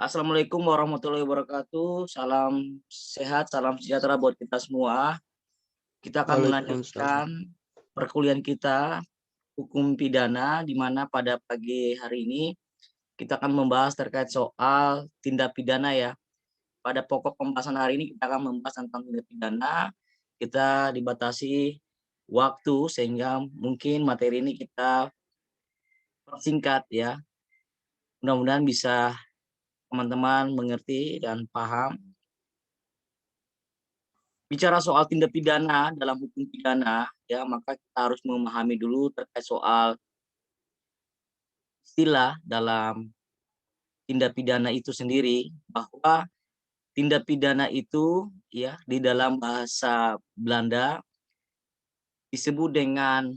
Assalamualaikum warahmatullahi wabarakatuh. Salam sehat, salam sejahtera buat kita semua. Kita akan Waalaikumsalam. melanjutkan perkuliahan kita hukum pidana, di mana pada pagi hari ini kita akan membahas terkait soal tindak pidana ya. Pada pokok pembahasan hari ini kita akan membahas tentang tindak pidana. Kita dibatasi waktu sehingga mungkin materi ini kita persingkat ya. Mudah-mudahan bisa teman-teman mengerti dan paham. Bicara soal tindak pidana dalam hukum pidana, ya, maka kita harus memahami dulu terkait soal istilah dalam tindak pidana itu sendiri, bahwa tindak pidana itu, ya, di dalam bahasa Belanda disebut dengan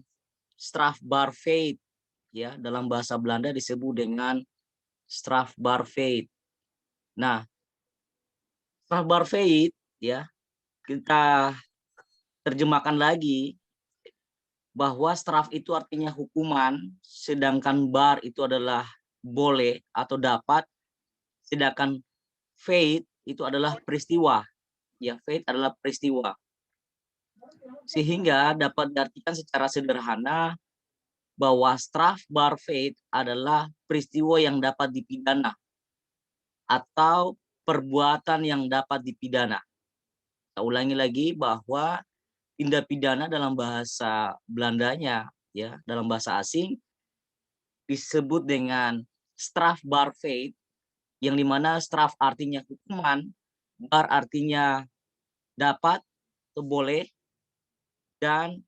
strafbaarheid, ya, dalam bahasa Belanda disebut dengan strafbaarheid. Nah, strafbaarheid, ya, kita terjemahkan lagi bahwa straf itu artinya hukuman, sedangkan bar itu adalah boleh atau dapat, sedangkan fate itu adalah peristiwa. Ya, fate adalah peristiwa. Sehingga dapat diartikan secara sederhana bahwa straf bar fate adalah peristiwa yang dapat dipidana atau perbuatan yang dapat dipidana. Saya ulangi lagi bahwa tindak pidana dalam bahasa Belandanya, ya, dalam bahasa asing disebut dengan strafbaarheid, yang dimana straf artinya hukuman, bar artinya dapat atau boleh, dan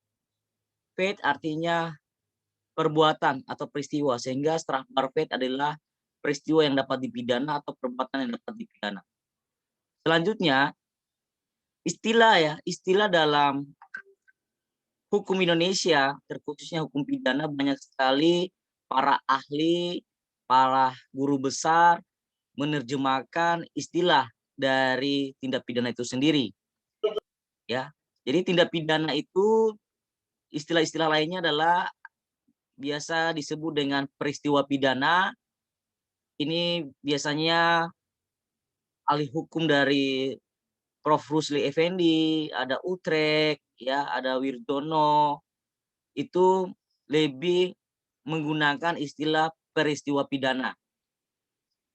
feit artinya perbuatan atau peristiwa, sehingga strafbaarheid adalah peristiwa yang dapat dipidana atau perbuatan yang dapat dipidana. Selanjutnya, istilah dalam hukum Indonesia, terkhususnya hukum pidana, banyak sekali para ahli, para guru besar menerjemahkan istilah dari tindak pidana itu sendiri, ya. Jadi tindak pidana itu istilah-istilah lainnya adalah biasa disebut dengan peristiwa pidana. Ini biasanya ahli hukum dari Prof. Rusli Effendi, ada Utrecht, ya, ada Wirdono, itu lebih menggunakan istilah peristiwa pidana.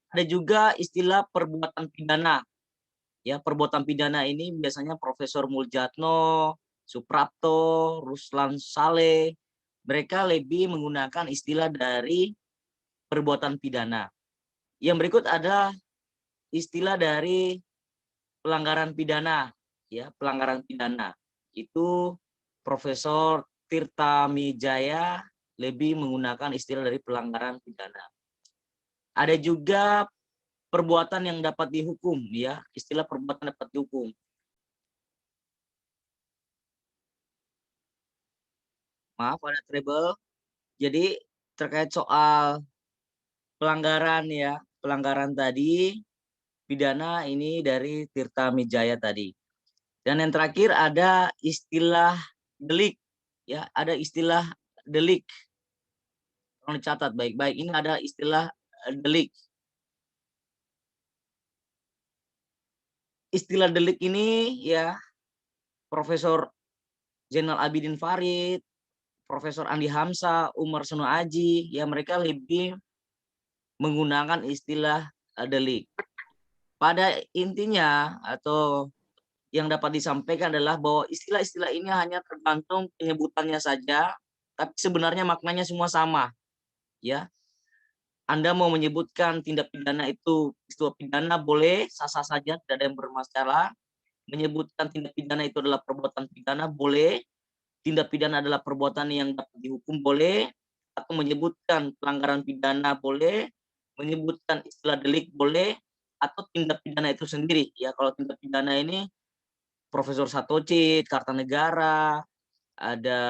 Ada juga istilah perbuatan pidana. Ya, perbuatan pidana ini biasanya Profesor Muljatno, Suprapto, Ruslan Saleh, mereka lebih menggunakan istilah dari perbuatan pidana. Yang berikut ada istilah dari pelanggaran pidana, ya, pelanggaran pidana. Itu Profesor Tirta Mijaya lebih menggunakan istilah dari pelanggaran pidana. Ada juga perbuatan yang dapat dihukum, ya, istilah perbuatan dapat dihukum. Maaf ada trouble. Jadi terkait soal pelanggaran ya, pelanggaran tadi pidana ini dari Tirta Mijaya tadi. Dan yang terakhir ada istilah delik, ya, ada istilah delik. Tolong dicatat baik-baik. Ini ada istilah delik. Istilah delik ini ya Profesor Zainal Abidin Farid, Profesor Andi Hamzah, Umar Seno Aji, ya mereka lebih menggunakan istilah delik. Pada intinya atau yang dapat disampaikan adalah bahwa istilah-istilah ini hanya tergantung penyebutannya saja, tapi sebenarnya maknanya semua sama, ya. Anda mau menyebutkan tindak pidana itu peristiwa pidana boleh, sah-sah saja, tidak ada yang bermasalah. Menyebutkan tindak pidana itu adalah perbuatan pidana boleh, tindak pidana adalah perbuatan yang dapat dihukum boleh, atau menyebutkan pelanggaran pidana boleh, menyebutkan istilah delik boleh, atau tindak pidana itu sendiri. Ya, kalau tindak pidana ini Profesor Satocit, Kartanegara, ada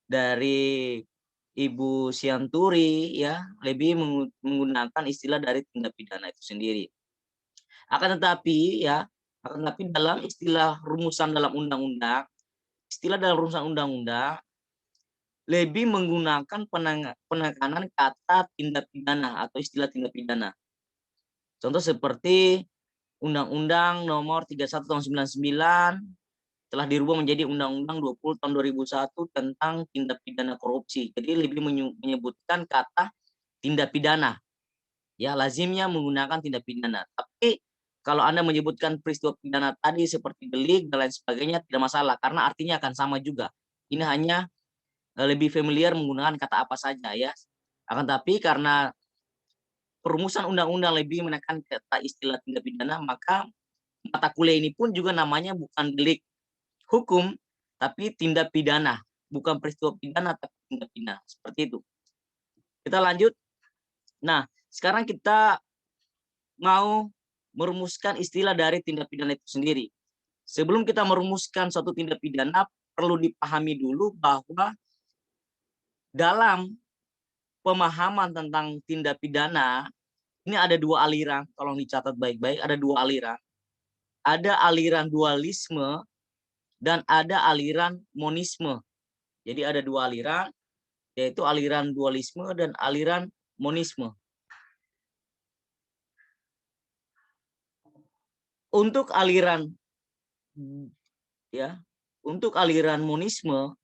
dari Ibu Sianturi, ya, lebih menggunakan istilah dari tindak pidana itu sendiri. Akan tetapi ya, akan tetapi dalam istilah rumusan dalam undang-undang, istilah dalam rumusan undang-undang lebih menggunakan penekanan kata tindak pidana atau istilah tindak pidana. Contoh seperti Undang-Undang Nomor 31 Tahun 99 telah dirubah menjadi Undang-Undang 20 Tahun 2001 tentang tindak pidana korupsi. Jadi lebih menyebutkan kata tindak pidana. Ya, lazimnya menggunakan tindak pidana. Tapi kalau Anda menyebutkan peristiwa pidana tadi seperti delik dan lain sebagainya tidak masalah karena artinya akan sama juga. Ini hanya lebih familiar menggunakan kata apa saja ya. Akan tapi karena perumusan undang-undang lebih menekan kata istilah tindak pidana, maka mata kuliah ini pun juga namanya bukan delik hukum, tapi tindak pidana. Bukan peristiwa pidana, tapi tindak pidana. Seperti itu. Kita lanjut. Nah, sekarang kita mau merumuskan istilah dari tindak pidana itu sendiri. Sebelum kita merumuskan suatu tindak pidana, perlu dipahami dulu bahwa dalam pemahaman tentang tindak pidana, ini ada dua aliran, tolong dicatat baik-baik, ada dua aliran. Ada aliran dualisme dan ada aliran monisme. Jadi ada dua aliran, yaitu aliran dualisme dan aliran monisme. Untuk aliran monisme,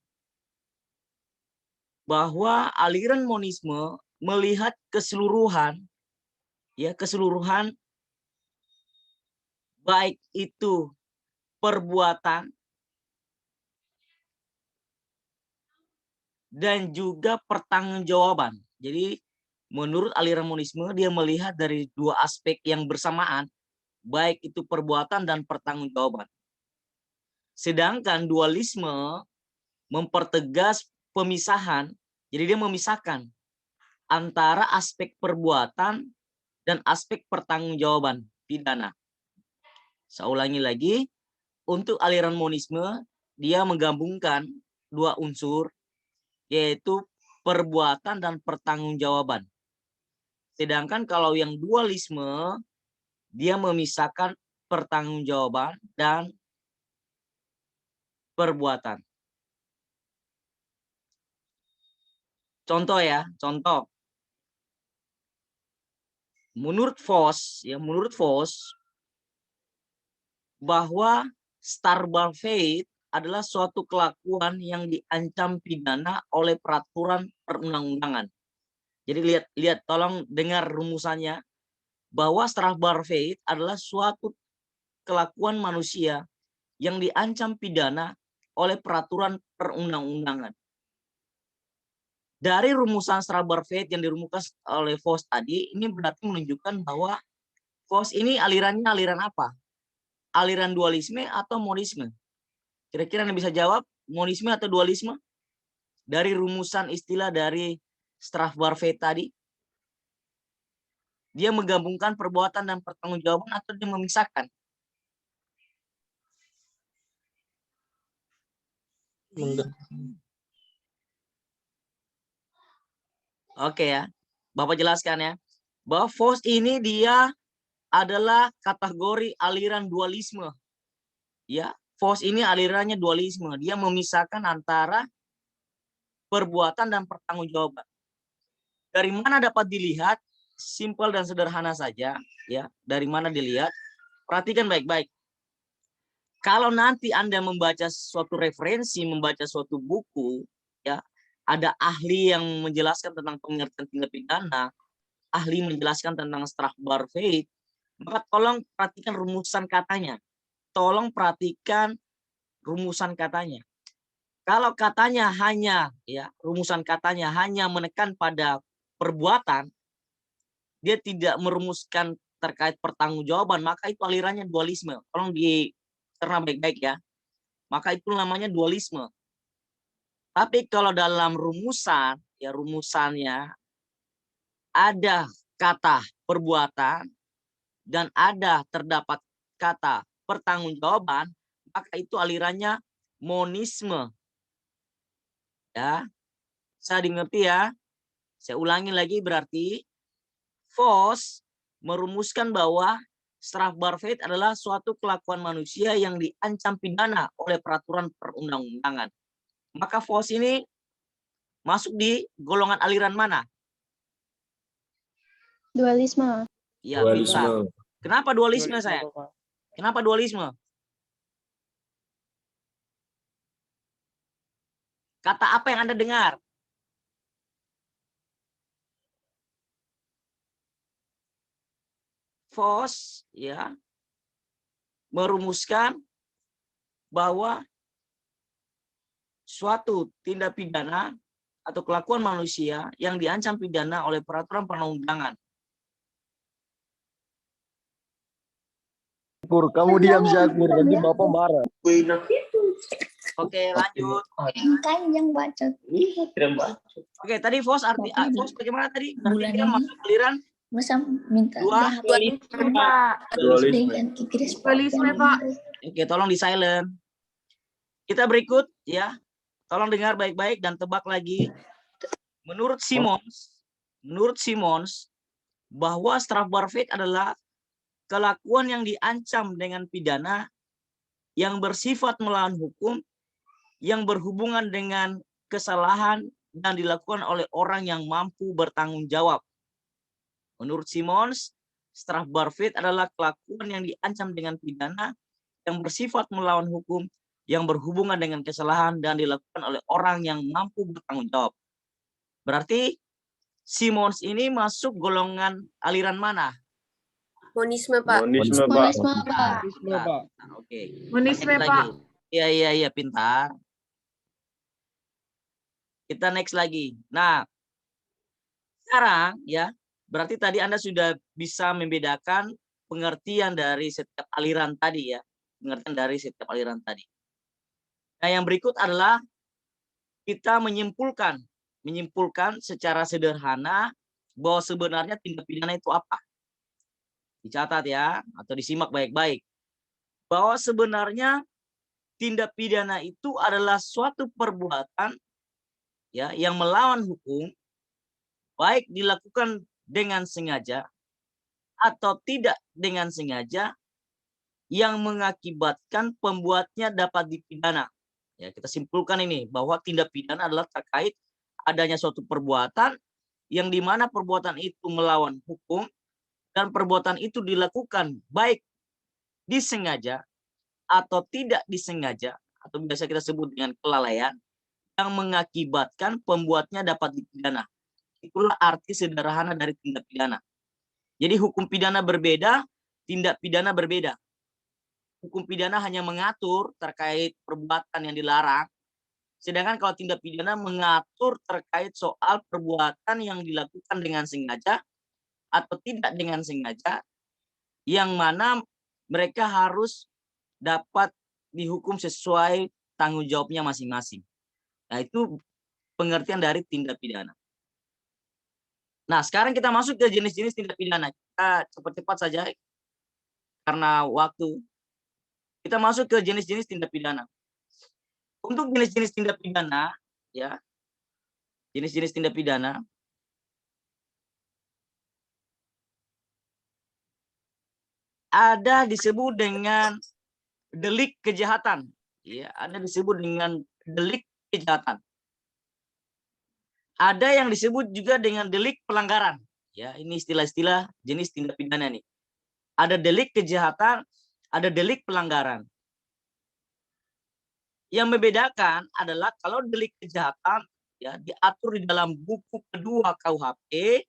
bahwa aliran monisme melihat keseluruhan baik itu perbuatan dan juga pertanggungjawaban. Jadi menurut aliran monisme dia melihat dari dua aspek yang bersamaan, baik itu perbuatan dan pertanggungjawaban. Sedangkan dualisme mempertegas pemisahan, jadi dia memisahkan antara aspek perbuatan dan aspek pertanggungjawaban pidana. Saya ulangi lagi, untuk aliran monisme dia menggabungkan dua unsur, yaitu perbuatan dan pertanggungjawaban. Sedangkan kalau yang dualisme, dia memisahkan pertanggungjawaban dan perbuatan. Contoh ya, contoh. Menurut Voss, bahwa starbar fate adalah suatu kelakuan yang diancam pidana oleh peraturan perundang-undangan. Jadi lihat, tolong dengar rumusannya, bahwa starbar fate adalah suatu kelakuan manusia yang diancam pidana oleh peraturan perundang-undangan. Dari rumusan starbar fate yang dirumuskan oleh Voss tadi, ini berarti menunjukkan bahwa Voss ini alirannya aliran apa? Aliran dualisme atau monisme? Kira-kira Anda bisa jawab, monisme atau dualisme? Dari rumusan istilah dari starbar fate tadi. Dia menggabungkan perbuatan dan pertanggungjawaban atau dia memisahkan? Oke ya, Bapak jelaskan ya. Bahwa Voss ini dia adalah kategori aliran dualisme. Ya, Voss ini alirannya dualisme. Dia memisahkan antara perbuatan dan pertanggungjawaban. Dari mana dapat dilihat? Simpel dan sederhana saja, ya. Dari mana dilihat? Perhatikan baik-baik. Kalau nanti Anda membaca suatu referensi, membaca suatu buku, ya, ada ahli yang menjelaskan tentang pengertian tindak pidana, ahli menjelaskan tentang starbar fate, maka tolong perhatikan rumusan katanya. Tolong perhatikan rumusan katanya. Kalau katanya hanya, ya, rumusan katanya hanya menekan pada perbuatan, dia tidak merumuskan terkait pertanggungjawaban, maka itu alirannya dualisme. Tolong dicerna baik-baik ya. Maka itu namanya dualisme. Tapi kalau dalam rumusan, ya rumusannya ada kata perbuatan dan ada terdapat kata pertanggungjawaban, maka itu alirannya monisme. Ya, saya dimengerti ya. Saya ulangi lagi, berarti Voss merumuskan bahwa starbar fate adalah suatu kelakuan manusia yang diancam pidana oleh peraturan perundang-undangan. Maka Voss ini masuk di golongan aliran mana? Dualisme. Ya, pintar. Dualisme. Kenapa dualisme, saya? Bapak. Kenapa dualisme? Kata apa yang Anda dengar? Vos, ya, merumuskan bahwa suatu tindak pidana atau kelakuan manusia yang diancam pidana oleh peraturan perundang-undangan. Kamu diam Syakur, nanti Bapak marah. Oke, lanjut. Kan yang baca. Oke, tadi vos arti Bapak vos bagaimana tadi? Berarti bulan dia ini masuk aliran masa minta Dualisme, Pak. Dualisme, Pak. Oke, tolong di silent. Kita berikut ya. Tolong dengar baik-baik dan tebak lagi. Menurut Simons bahwa strafbarfeit adalah kelakuan yang diancam dengan pidana yang bersifat melawan hukum yang berhubungan dengan kesalahan dan dilakukan oleh orang yang mampu bertanggung jawab. Menurut Simons, strafbarfeit adalah kelakuan yang diancam dengan pidana yang bersifat melawan hukum yang berhubungan dengan kesalahan dan dilakukan oleh orang yang mampu bertanggung jawab. Berarti Simons ini masuk golongan aliran mana? Monisme, Pak. Monisme, Pak. Monisme, Pak. Pintar. Oke. Monisme, Next Pak. lagi. Iya, pintar. Kita next lagi. Nah, sekarang ya, berarti tadi Anda sudah bisa membedakan pengertian dari setiap aliran tadi ya. Pengertian dari setiap aliran tadi. Nah, yang berikut adalah kita menyimpulkan secara sederhana bahwa sebenarnya tindak pidana itu apa. Dicatat ya, atau disimak baik-baik. Bahwa sebenarnya tindak pidana itu adalah suatu perbuatan ya yang melawan hukum, baik dilakukan dengan sengaja atau tidak dengan sengaja, yang mengakibatkan pembuatnya dapat dipidana. Ya, kita simpulkan ini bahwa tindak pidana adalah terkait adanya suatu perbuatan yang dimana perbuatan itu melawan hukum dan perbuatan itu dilakukan baik disengaja atau tidak disengaja atau biasa kita sebut dengan kelalaian yang mengakibatkan pembuatnya dapat dipidana. Itulah arti sederhana dari tindak pidana. Jadi hukum pidana berbeda, tindak pidana berbeda. Hukum pidana hanya mengatur terkait perbuatan yang dilarang, sedangkan kalau tindak pidana mengatur terkait soal perbuatan yang dilakukan dengan sengaja atau tidak dengan sengaja, yang mana mereka harus dapat dihukum sesuai tanggung jawabnya masing-masing. Nah, itu pengertian dari tindak pidana. Nah, sekarang kita masuk ke jenis-jenis tindak pidana. Kita cepat-cepat saja karena waktu. Kita masuk ke jenis-jenis tindak pidana. Untuk jenis-jenis tindak pidana, ya, jenis-jenis tindak pidana, ada disebut dengan delik kejahatan. Ya, ada disebut dengan delik kejahatan. Ada yang disebut juga dengan delik pelanggaran. Ya, ini istilah-istilah jenis tindak pidana nih. Ada delik kejahatan, ada delik pelanggaran. Yang membedakan adalah kalau delik kejahatan ya diatur di dalam buku kedua KUHP,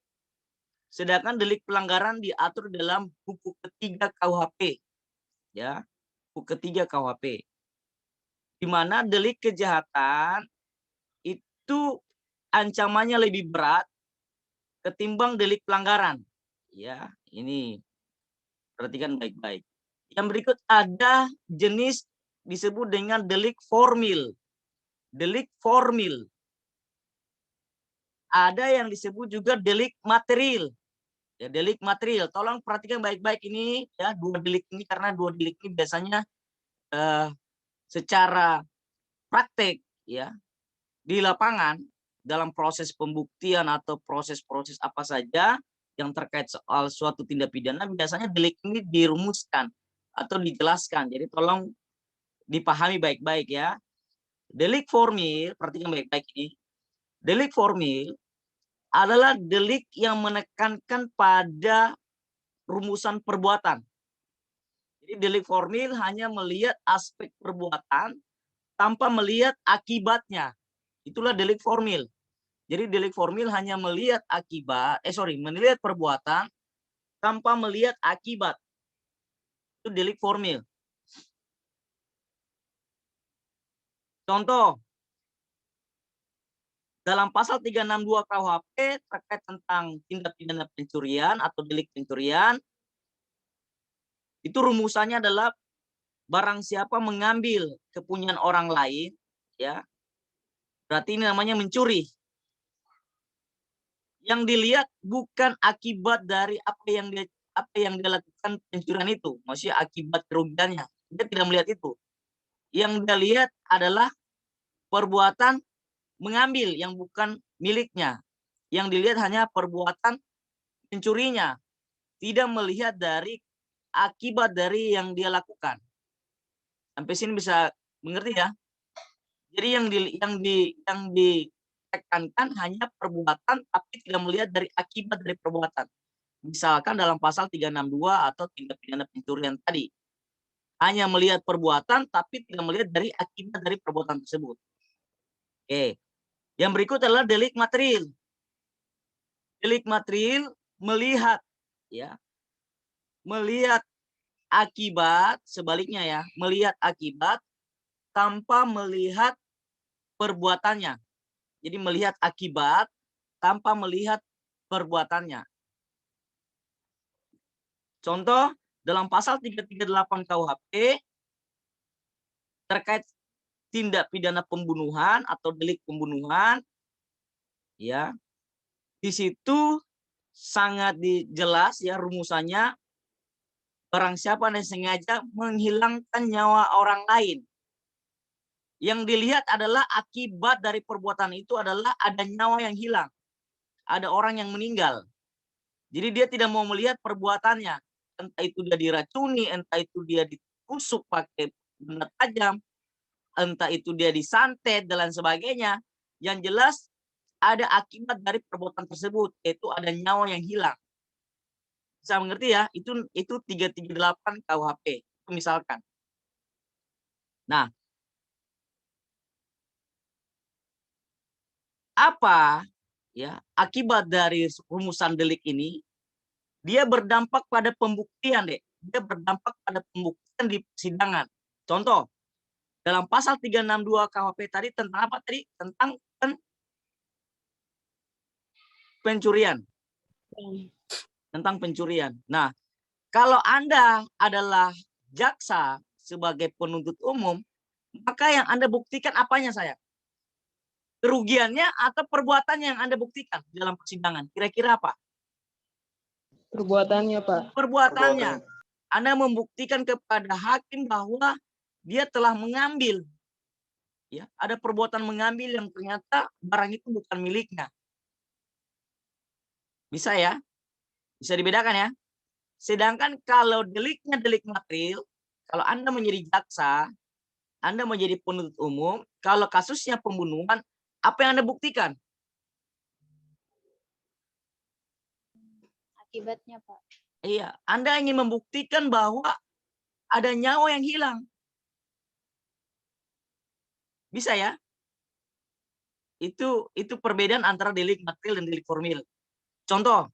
sedangkan delik pelanggaran diatur dalam buku ketiga KUHP. Ya, buku ketiga KUHP. Di mana delik kejahatan itu ancamannya lebih berat ketimbang delik pelanggaran. Ya, ini perhatikan baik-baik. Yang berikut ada jenis disebut dengan delik formil. Delik formil. Ada yang disebut juga delik material. Ya, delik material. Tolong perhatikan baik-baik ini ya, dua delik ini, karena dua delik ini biasanya secara praktek ya di lapangan dalam proses pembuktian atau proses-proses apa saja yang terkait soal suatu tindak pidana, biasanya delik ini dirumuskan atau dijelaskan. Jadi tolong dipahami baik-baik ya. Delik formil, perhatikan baik-baik ini. Delik formil adalah delik yang menekankan pada rumusan perbuatan. Jadi delik formil hanya melihat aspek perbuatan tanpa melihat akibatnya. Itulah delik formil. Jadi delik formil hanya melihat melihat perbuatan tanpa melihat akibat. Itu delik formil. Contoh, dalam pasal 362 KUHP terkait tentang tindak pidana pencurian atau delik pencurian, itu rumusannya adalah barang siapa mengambil kepunyaan orang lain, ya, berarti ini namanya mencuri. Yang dilihat bukan akibat dari apa yang dia lakukan pencurian itu, maksudnya akibat kerugiannya. Dia tidak melihat itu. Yang dia lihat adalah perbuatan mengambil yang bukan miliknya. Yang dilihat hanya perbuatan pencurinya, tidak melihat dari akibat dari yang dia lakukan. Sampai sini bisa mengerti ya? Jadi yang ditekankan hanya perbuatan tapi tidak melihat dari akibat dari perbuatan. Misalkan dalam pasal 362 atau tindak pidana pencurian tadi. Hanya melihat perbuatan tapi tidak melihat dari akibat dari perbuatan tersebut. Oke. Yang berikut adalah delik material. Delik material melihat, ya, melihat akibat, sebaliknya ya, melihat akibat tanpa melihat perbuatannya. Jadi melihat akibat tanpa melihat perbuatannya. Contoh, dalam pasal 338 KUHP terkait tindak pidana pembunuhan atau delik pembunuhan, ya, di situ sangat jelas ya rumusannya, barang siapa yang sengaja menghilangkan nyawa orang lain. Yang dilihat adalah akibat dari perbuatan itu adalah ada nyawa yang hilang, ada orang yang meninggal. Jadi dia tidak mau melihat perbuatannya, entah itu dia diracuni, entah itu dia ditusuk pakai benda tajam, entah itu dia disantet dan lain sebagainya. Yang jelas ada akibat dari perbuatan tersebut, yaitu ada nyawa yang hilang. Bisa mengerti ya? Itu 338 KUHP. Itu misalkan. Nah, apa ya akibat dari rumusan delik ini? Dia berdampak pada pembuktian, deh. Dia berdampak pada pembuktian di persidangan. Contoh, dalam pasal 362 KUHP tadi tentang apa tadi? Tentang pencurian. Tentang pencurian. Nah, kalau Anda adalah jaksa sebagai penuntut umum, maka yang Anda buktikan apanya saya? Kerugiannya atau perbuatannya yang Anda buktikan dalam persidangan? Kira-kira apa? Perbuatannya, Pak. Perbuatannya. Anda membuktikan kepada hakim bahwa dia telah mengambil. Ya, ada perbuatan mengambil yang ternyata barang itu bukan miliknya. Bisa ya? Bisa dibedakan ya? Sedangkan kalau deliknya delik material, kalau Anda menjadi jaksa, Anda menjadi penuntut umum, kalau kasusnya pembunuhan, apa yang Anda buktikan? Akibatnya, Pak. Iya, Anda ingin membuktikan bahwa ada nyawa yang hilang. Bisa ya? Itu perbedaan antara delik material dan delik formil. Contoh.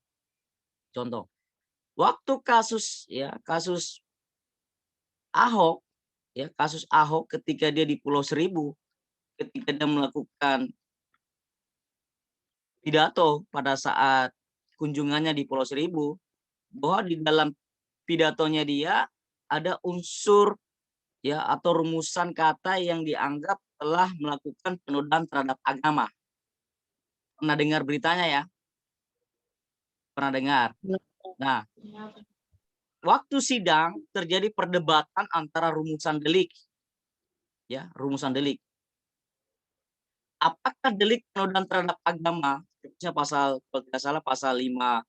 Waktu kasus Ahok, ya, kasus Ahok ketika dia di Pulau Seribu, ketika dia melakukan pidato pada saat kunjungannya di Pulau Seribu, bahwa di dalam pidatonya dia ada unsur ya atau rumusan kata yang dianggap telah melakukan penodaan terhadap agama. Pernah dengar beritanya ya? Pernah dengar? Nah, waktu sidang terjadi perdebatan antara rumusan delik. Ya, rumusan delik. Apakah delik penodaan terhadap agama, pasal kalau tidak salah pasal 54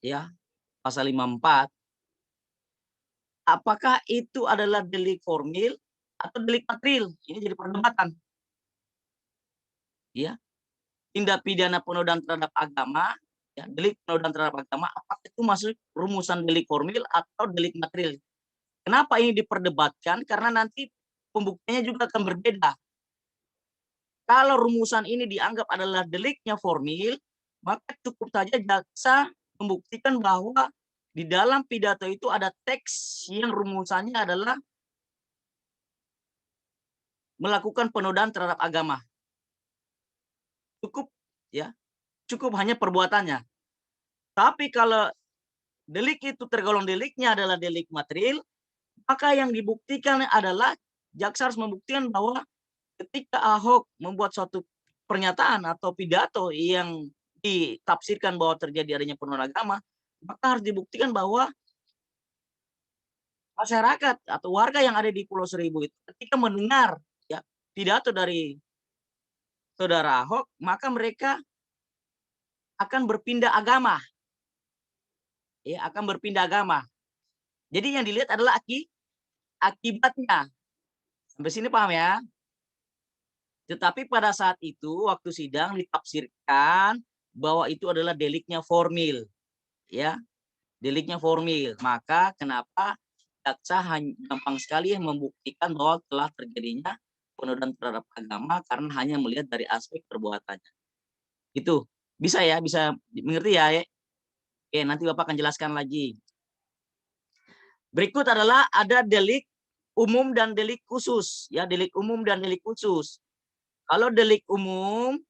ya, pasal 54, apakah itu adalah delik formil atau delik material? Ini jadi perdebatan. Ya. Tindak pidana penodaan terhadap agama ya, delik penodaan terhadap agama, apakah itu masuk rumusan delik formil atau delik material. Kenapa ini diperdebatkan? Karena nanti pembuktiannya juga akan berbeda. Kalau rumusan ini dianggap adalah deliknya formil, maka cukup saja jaksa membuktikan bahwa di dalam pidato itu ada teks yang rumusannya adalah melakukan penodaan terhadap agama. Cukup, ya, cukup hanya perbuatannya. Tapi kalau delik itu tergolong deliknya adalah delik material, maka yang dibuktikan adalah jaksa harus membuktikan bahwa ketika Ahok membuat suatu pernyataan atau pidato yang ditafsirkan bahwa terjadi adanya penodaan agama, maka harus dibuktikan bahwa masyarakat atau warga yang ada di Pulau Seribu itu ketika mendengar, ya, pidato dari saudara Ahok, maka mereka akan berpindah agama. Ya, akan berpindah agama. Jadi yang dilihat adalah akibatnya. Sampai sini paham ya? Tetapi pada saat itu waktu sidang ditafsirkan bahwa itu adalah deliknya formil, ya, deliknya formil. Maka kenapa jaksa hanya gampang sekali membuktikan bahwa telah terjadinya penodaan terhadap agama karena hanya melihat dari aspek perbuatannya. Itu bisa ya, bisa mengerti ya? Oke, nanti Bapak akan jelaskan lagi. Berikut adalah ada delik umum dan delik khusus, ya, delik umum dan delik khusus. Kalau delik umum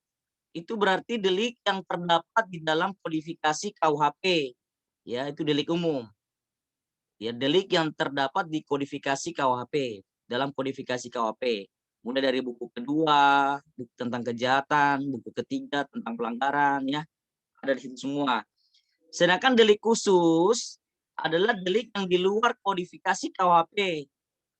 itu berarti delik yang terdapat di dalam kodifikasi KUHP, ya, itu delik umum. Ya, delik yang terdapat di kodifikasi KUHP, dalam kodifikasi KUHP. Mulai dari buku kedua, buku tentang kejahatan, buku ketiga tentang pelanggaran, ya, ada di situ semua. Sedangkan delik khusus adalah delik yang di luar kodifikasi KUHP.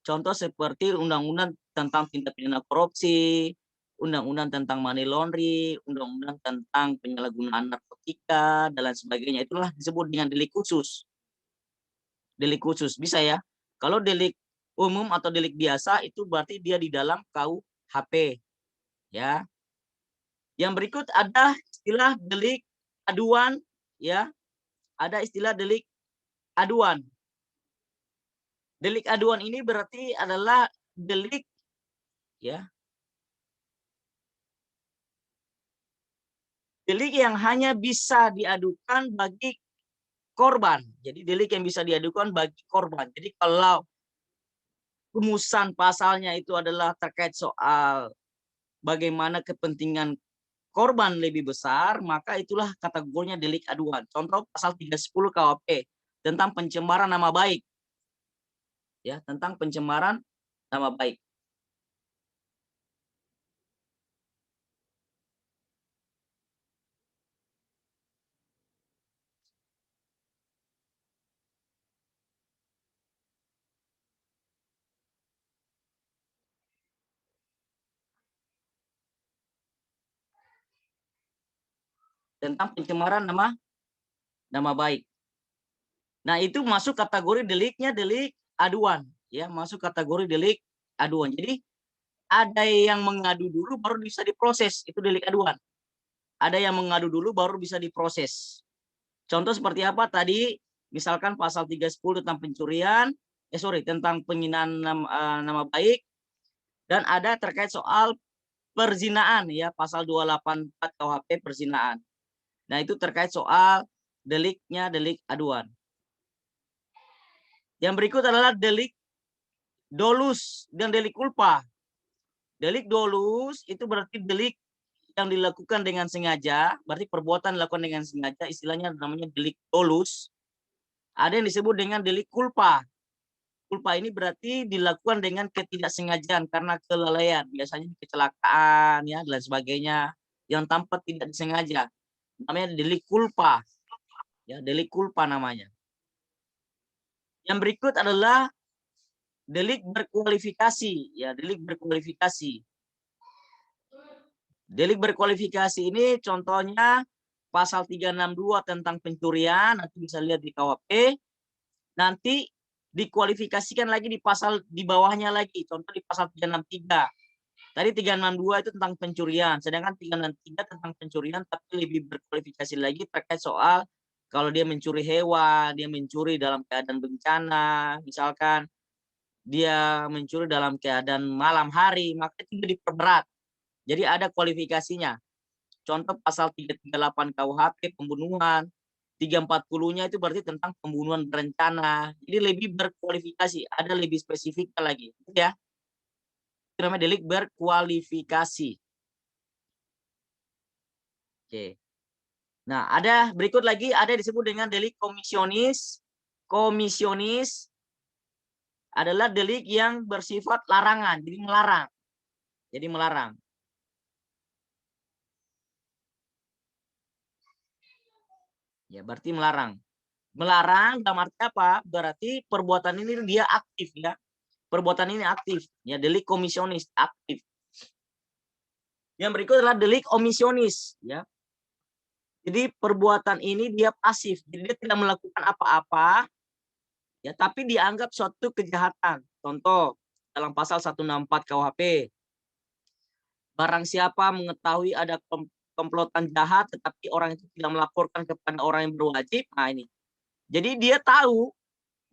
Contoh seperti undang-undang tentang tindak pidana korupsi, undang-undang tentang money laundering, undang-undang tentang penyalahgunaan narkotika, dan lain sebagainya. Itulah disebut dengan delik khusus. Delik khusus, bisa ya. Kalau delik umum atau delik biasa itu berarti dia di dalam KUHP. Ya. Yang berikut ada istilah delik aduan, ya. Ada istilah delik aduan. Delik aduan ini berarti adalah delik, ya, delik yang hanya bisa diadukan bagi korban. Jadi delik yang bisa diadukan bagi korban. Jadi kalau rumusan pasalnya itu adalah terkait soal bagaimana kepentingan korban lebih besar, maka itulah kategorinya delik aduan. Contoh pasal 310 KUHP tentang pencemaran nama baik. Ya, tentang pencemaran nama baik. Tentang pencemaran nama baik. Nah, itu masuk kategori deliknya delik aduan, ya, masuk kategori delik aduan. Jadi ada yang mengadu dulu baru bisa diproses, itu delik aduan. Ada yang mengadu dulu baru bisa diproses. Contoh seperti apa tadi? Misalkan pasal 310 tentang pencurian, tentang penghinaan nama baik, dan ada terkait soal perzinaan, ya, pasal 284 KUHP perzinaan. Nah, itu terkait soal deliknya delik aduan. Yang berikut adalah delik dolus dan delik culpa. Delik dolus itu berarti delik yang dilakukan dengan sengaja, berarti perbuatan dilakukan dengan sengaja, istilahnya namanya delik dolus. Ada yang disebut dengan delik culpa. Culpa ini berarti dilakukan dengan ketidaksengajaan karena kelalaian, biasanya kecelakaan, ya, dan sebagainya yang tanpa tidak disengaja. Namanya delik culpa. Ya, delik culpa namanya. Yang berikut adalah delik berkualifikasi, ya, delik berkualifikasi. Delik berkualifikasi ini contohnya pasal 362 tentang pencurian, nanti bisa lihat di KUHP. Nanti dikualifikasikan lagi di pasal di bawahnya lagi, contoh di pasal 363. Tadi 362 itu tentang pencurian, sedangkan 363 tentang pencurian tapi lebih berkualifikasi lagi terkait soal kalau dia mencuri hewan, dia mencuri dalam keadaan bencana, misalkan dia mencuri dalam keadaan malam hari, maka itu diperberat. Jadi ada kualifikasinya. Contoh pasal 338 KUHP pembunuhan, 340-nya itu berarti tentang pembunuhan berencana. Jadi lebih berkualifikasi, ada lebih spesifiknya lagi, ya. Itu namanya delik berkualifikasi. Oke. Nah, ada berikut lagi ada disebut dengan delik komisionis. Komisionis adalah delik yang bersifat larangan, jadi melarang. Jadi melarang. Ya, berarti melarang. Melarang dalam arti apa? Berarti perbuatan ini dia aktif ya. Perbuatan ini aktif. Ya, delik komisionis aktif. Yang berikut adalah delik omisionis ya. Jadi perbuatan ini dia pasif. Jadi dia tidak melakukan apa-apa ya, tapi dianggap suatu kejahatan. Contoh dalam pasal 164 KUHP. Barang siapa mengetahui ada komplotan jahat tetapi orang itu tidak melaporkan kepada orang yang berwajib. Nah, ini. Jadi dia tahu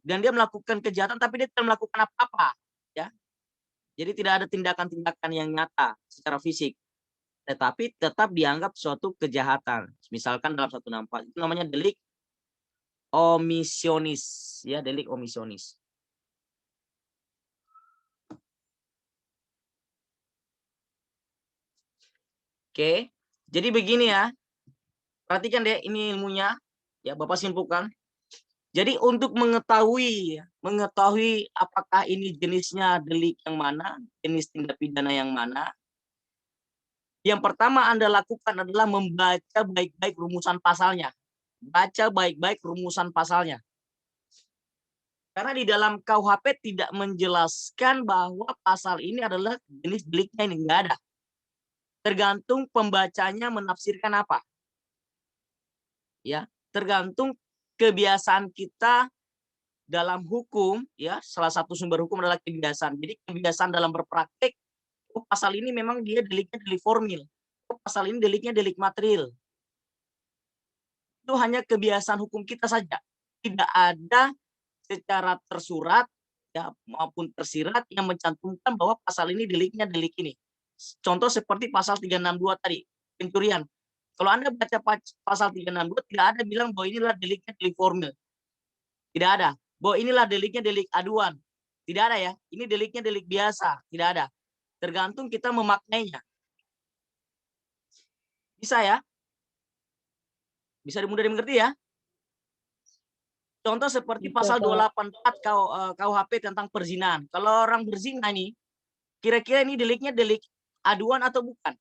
dan dia melakukan kejahatan tapi dia tidak melakukan apa-apa, ya. Jadi tidak ada tindakan-tindakan yang nyata secara fisik, tetapi tetap dianggap suatu kejahatan. Misalkan dalam 164 itu namanya delik omisionis, ya, delik omisionis. Oke. Jadi begini ya. Perhatikan deh ini ilmunya, ya, Bapak simpulkan. Jadi untuk mengetahui apakah ini jenisnya delik yang mana, jenis tindak pidana yang mana, yang pertama Anda lakukan adalah membaca baik-baik rumusan pasalnya. Baca baik-baik rumusan pasalnya. Karena di dalam KUHP tidak menjelaskan bahwa pasal ini adalah jenis deliknya, ini enggak ada. Tergantung pembacanya menafsirkan apa. Ya, tergantung kebiasaan kita dalam hukum, ya, salah satu sumber hukum adalah kebiasaan. Jadi kebiasaan dalam berpraktek, oh, pasal ini memang dia deliknya delik formil. Oh, pasal ini deliknya delik material. Itu hanya kebiasaan hukum kita saja. Tidak ada secara tersurat ya maupun tersirat yang mencantumkan bahwa pasal ini deliknya delik ini. Contoh seperti pasal 362 tadi, pencurian. Kalau Anda baca pasal 362 tidak ada bilang bahwa inilah deliknya delik formil. Tidak ada. Bahwa inilah deliknya delik aduan. Tidak ada ya. Ini deliknya delik biasa. Tidak ada. Tergantung kita memaknainya. Bisa ya? Bisa mudah dimengerti ya? Contoh seperti pasal 284 KUHP tentang perzinahan. Kalau orang berzina ini, kira-kira ini deliknya delik aduan atau bukan?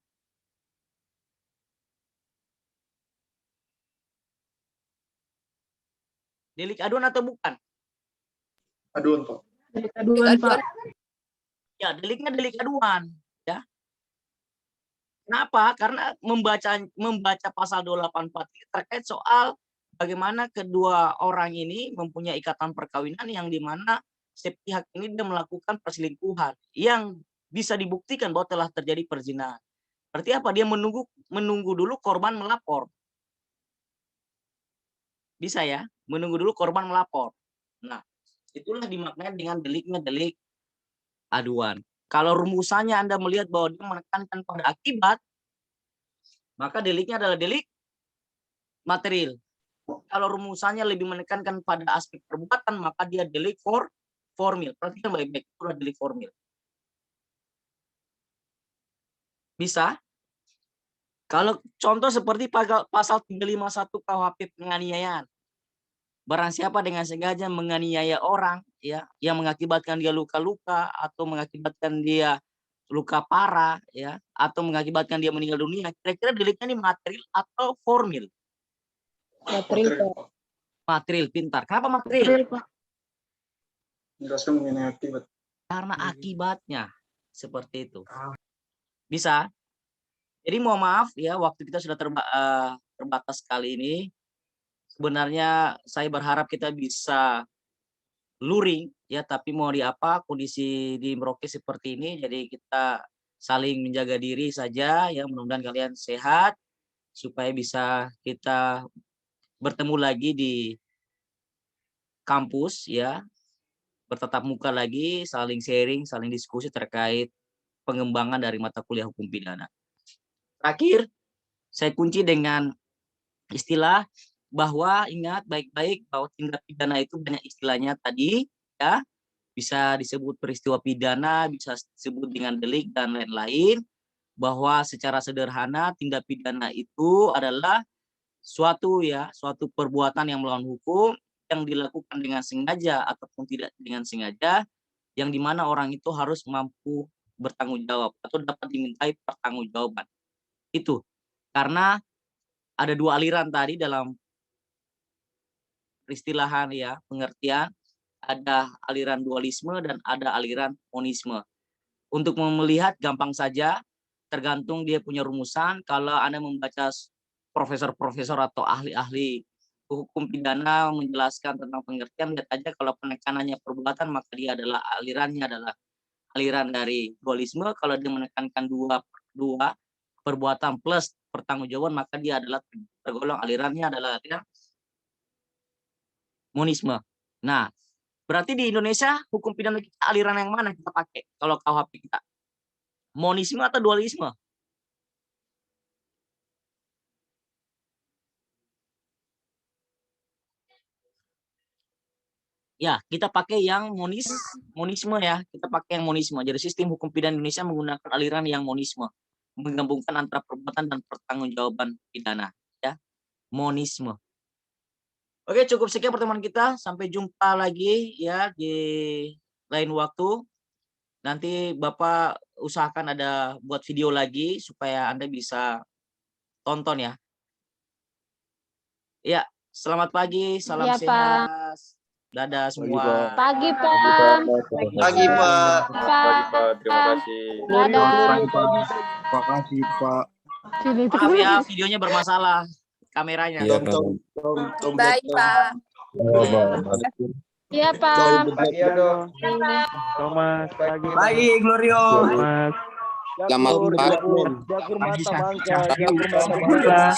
Delik aduan atau bukan? Aduan, Pak. Delik aduan, Pak. Ya, deliknya delik aduan, ya. Kenapa? Karena membaca pasal 284 terkait soal bagaimana kedua orang ini mempunyai ikatan perkawinan yang dimana sepihak ini dia melakukan perselingkuhan yang bisa dibuktikan bahwa telah terjadi perzinahan. Berarti apa? Dia menunggu dulu korban melapor. Bisa ya? Menunggu dulu korban melapor. Nah, itulah dimaknai dengan deliknya delik aduan. Kalau rumusannya Anda melihat bahwa dia menekankan pada akibat, maka deliknya adalah delik material. Kalau rumusannya lebih menekankan pada aspek perbuatan, maka dia delik formil. Perhatikan baik-baik, itu adalah delik formil. Bisa? Kalau contoh seperti pasal 351 KUHP penganiayaan. Barang siapa dengan sengaja menganiaya orang, ya, yang mengakibatkan dia luka-luka atau mengakibatkan dia luka parah, ya, atau mengakibatkan dia meninggal dunia, kira-kira deliknya ini material atau formil? Material, Pak. Material, pintar. Kenapa material? Material, Pak. Menjelaskan mengenai akibat. Karena akibatnya seperti itu. Bisa? Jadi mohon maaf ya, waktu kita sudah terbatas kali ini. Sebenarnya saya berharap kita bisa luring ya, tapi mau di apa, kondisi di Merauke seperti ini, jadi kita saling menjaga diri saja ya, mudah-mudahan kalian sehat supaya bisa kita bertemu lagi di kampus ya, bertatap muka lagi, saling sharing, saling diskusi terkait pengembangan dari mata kuliah hukum pidana. Terakhir, saya kunci dengan istilah bahwa ingat baik-baik bahwa tindak pidana itu banyak istilahnya tadi ya, bisa disebut peristiwa pidana, bisa disebut dengan delik dan lain-lain, bahwa secara sederhana tindak pidana itu adalah suatu perbuatan yang melawan hukum yang dilakukan dengan sengaja ataupun tidak dengan sengaja, yang dimana orang itu harus mampu bertanggung jawab atau dapat dimintai pertanggungjawaban. Itu karena ada dua aliran tadi dalam peristilahan ya, pengertian, ada aliran dualisme dan ada aliran monisme. Untuk melihat gampang saja, tergantung dia punya rumusan. Kalau Anda membaca profesor-profesor atau ahli-ahli hukum pidana menjelaskan tentang pengertian, lihat aja kalau penekanannya perbuatan, maka dia adalah alirannya adalah aliran dari dualisme. Kalau dia menekankan dua perbuatan plus pertanggungjawaban, maka dia adalah tergolong alirannya adalah aliran monisme. Nah, berarti di Indonesia hukum pidana kita aliran yang mana kita pakai kalau KUHP kita? Monisme atau dualisme? Ya, kita pakai yang monisme ya. Kita pakai yang monisme. Jadi sistem hukum pidana Indonesia menggunakan aliran yang monisme, menggabungkan antara perbuatan dan pertanggungjawaban pidana ya. Monisme. Oke, cukup sekian pertemuan kita. Sampai jumpa lagi ya di lain waktu. Nanti Bapak usahakan ada buat video lagi supaya Anda bisa tonton ya. Ya, selamat pagi, salam Iya, sehat. Dadah semua. Pagi, Pak. Pagi, Pak. Pak. Terima kasih. Dadah. Terima kasih, Pak. Maaf ya, videonya bermasalah kameranya. Iya, Pak. Baik, Pak. Iya, Pak. Pagi, Ado. Thomas, pagi. Pagi, Glorio. Thomas. Selamat pagi. Sakura.